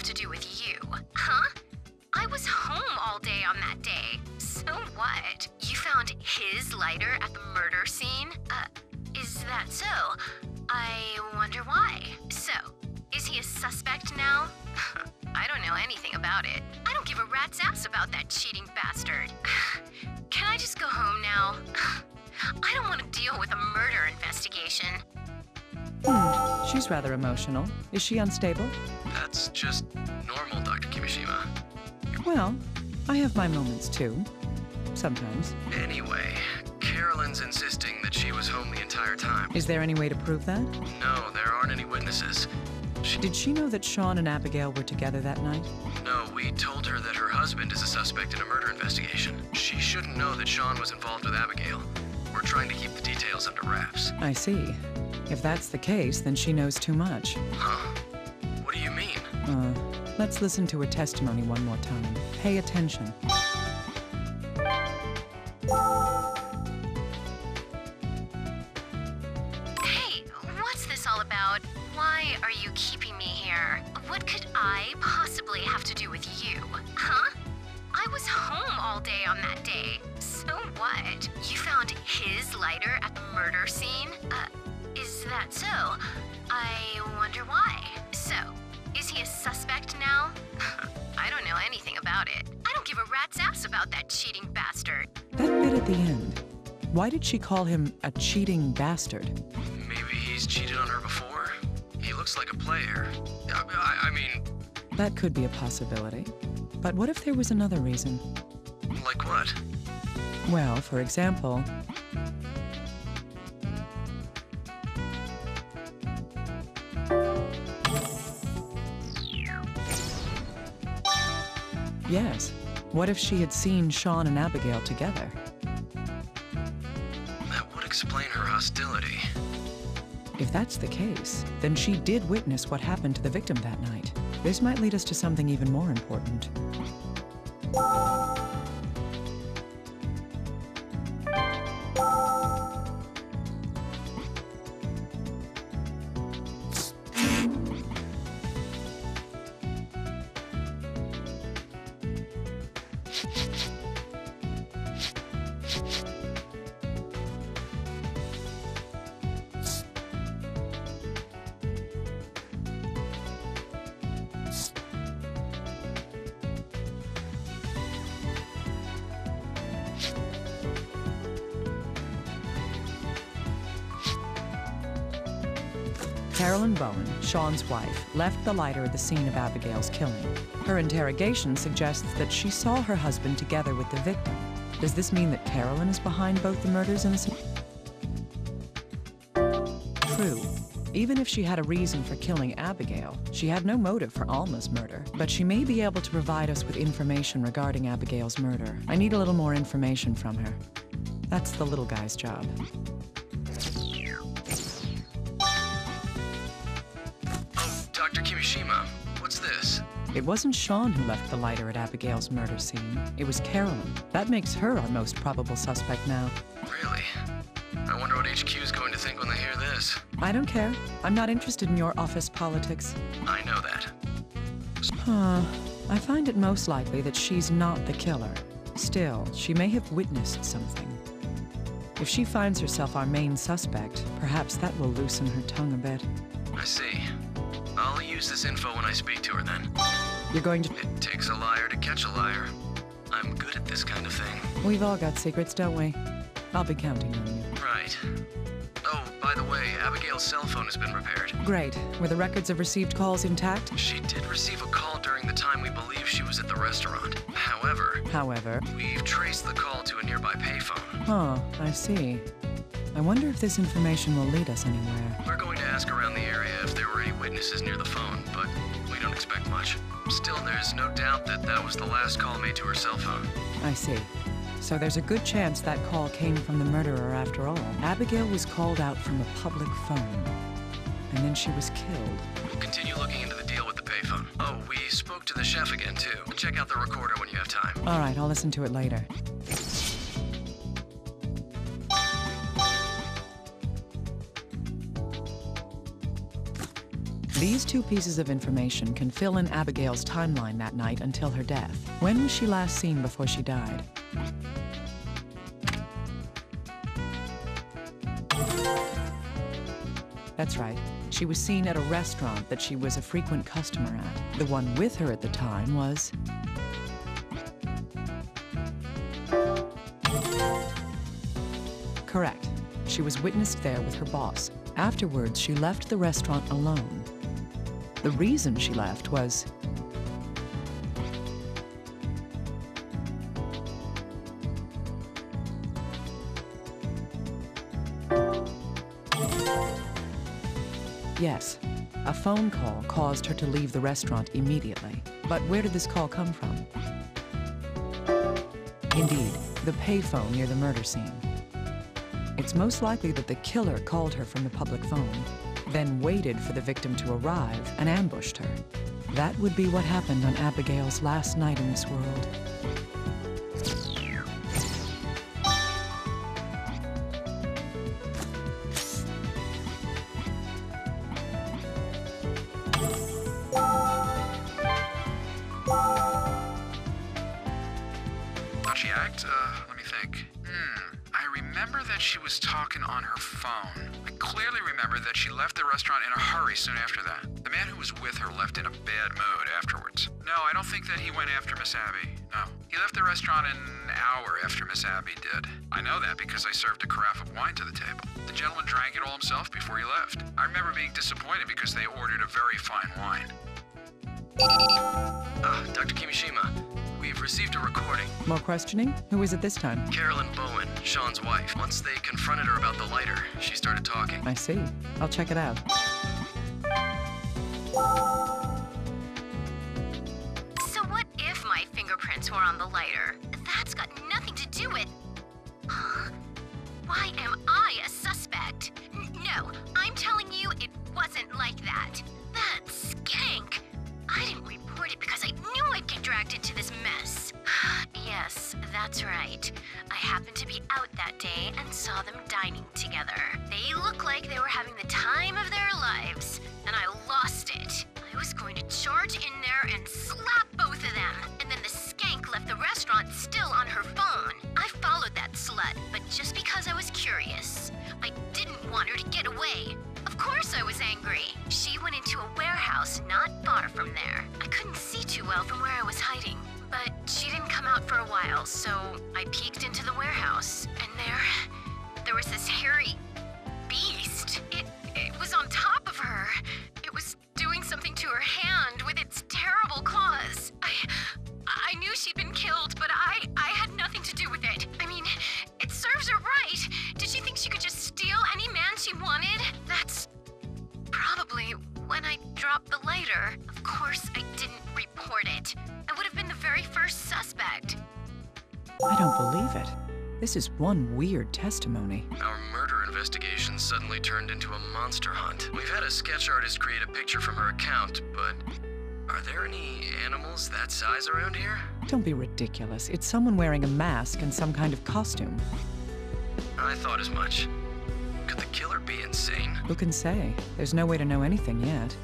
have to do with you? Huh? I was home all day on that day. So what? You found his lighter at the murder scene? Is that so? I wonder why. So, is he a suspect now? I don't know anything about it. I don't give a rat's ass about that cheating bastard. Can I just go home now? I don't want to deal with a murder investigation. She's rather emotional. Is she unstable? That's just normal, Dr. Kimishima. Well, I have my moments too. Sometimes. Anyway, Carolyn's insisting that she was home the entire time. Is there any way to prove that? No, there aren't any witnesses. Did she know that Sean and Abigail were together that night? No, we told her that her husband is a suspect in a murder investigation. She shouldn't know that Sean was involved with Abigail. We're trying to keep the details under wraps. I see. If that's the case, then she knows too much. Huh? What do you mean? Let's listen to her testimony one more time. Pay attention. Hey, what's this all about? Why are you keeping me here? What could I possibly have to do with you? Huh? I was home all day on that day. So what? You found his lighter at the murder scene? Is that so? I wonder why. So, is he a suspect now? I don't know anything about it. I don't give a rat's ass about that cheating bastard. That bit at the end. Why did she call him a cheating bastard? Maybe he's cheated on her before? He looks like a player. I mean... That could be a possibility. But what if there was another reason? Like what? Well, for example... Yes. What if she had seen Sean and Abigail together? That would explain her hostility. If that's the case, then she did witness what happened to the victim that night. This might lead us to something even more important. Carolyn Bowen, Sean's wife, left the lighter at the scene of Abigail's killing. Her interrogation suggests that she saw her husband together with the victim. Does this mean that Carolyn is behind both the murders and the... True. Even if she had a reason for killing Abigail, she had no motive for Alma's murder. But she may be able to provide us with information regarding Abigail's murder. I need a little more information from her. That's the little guy's job. Dr. Kimishima, what's this? It wasn't Sean who left the lighter at Abigail's murder scene. It was Carolyn. That makes her our most probable suspect now. Really? I wonder what HQ's going to think when they hear this. I don't care. I'm not interested in your office politics. I know that. I find it most likely that she's not the killer. Still, she may have witnessed something. If she finds herself our main suspect, perhaps that will loosen her tongue a bit. I see. I'll use this info when I speak to her then. You're going to... It takes a liar to catch a liar. I'm good at this kind of thing. We've all got secrets, don't we? I'll be counting on you. Right. Oh, by the way, Abigail's cell phone has been repaired. Great. Were the records of received calls intact? She did receive a call during the time we believe she was at the restaurant. However, we've traced the call to a nearby payphone. Huh, I see. I wonder if this information will lead us anywhere. We're going to ask around the area if there were any witnesses near the phone, but we don't expect much. Still, there's no doubt that that was the last call made to her cell phone. I see. So there's a good chance that call came from the murderer after all. Abigail was called out from a public phone, and then she was killed. We'll continue looking into the deal with the payphone. Oh, we spoke to the chef again, too. Check out the recorder when you have time. All right, I'll listen to it later. These two pieces of information can fill in Abigail's timeline that night until her death. When was she last seen before she died? That's right. She was seen at a restaurant that she was a frequent customer at. The one with her at the time was... Correct. She was witnessed there with her boss. Afterwards, she left the restaurant alone. The reason she left was... Yes, a phone call caused her to leave the restaurant immediately. But where did this call come from? Indeed, the payphone near the murder scene. It's most likely that the killer called her from the public phone, then waited for the victim to arrive and ambushed her. That would be what happened on Abigail's last night in this world. How'd she act? Let me think. I remember that she was talking on her phone. I clearly remember that she left the restaurant in a hurry soon after that. The man who was with her left in a bad mood afterwards. No, I don't think that he went after Miss Abby. No. He left the restaurant an hour after Miss Abby did. I know that because I served a carafe of wine to the table. The gentleman drank it all himself before he left. I remember being disappointed because they ordered a very fine wine. Dr. Kimishima, we've received a recording. More questioning? Who is it this time? Carolyn Bowen, Sean's wife. Once they confronted her about the lighter, she started talking. I see. I'll check it out. So what if my fingerprints were on the lighter? That's got nothing to do with... Huh? Why am I a suspect? No, I'm telling you it wasn't like that. That skank! I didn't report it because I knew I'd get dragged into this mess. Yes, that's right. I happened to be out that day and saw them dining together. They looked like they were having the time of their lives, and I lost it. I was going to charge in there and slap both of them, and then the skank left the restaurant still on her phone. I followed that slut, but just because I was curious. I didn't want her to get away. Of course I was angry. She went into a warehouse not far from there. I couldn't see too well from where I was hiding, but she didn't come out for a while, so I peeked into the warehouse, and there was this hairy beast. It was on top of her. It was doing something to her hand with its terrible claws. I knew she'd been killed, but I had nothing to do with it. I mean, it serves her right. Did she think she could just steal any man she wanted? That's probably when I dropped the lighter. Of course, I didn't report it. I would have been the very first suspect. I don't believe it. This is one weird testimony. Our murder investigation suddenly turned into a monster hunt. We've had a sketch artist create a picture from her account, but are there any animals that size around here? Don't be ridiculous. It's someone wearing a mask and some kind of costume. I thought as much. Could the killer be insane? Who can say? There's no way to know anything yet.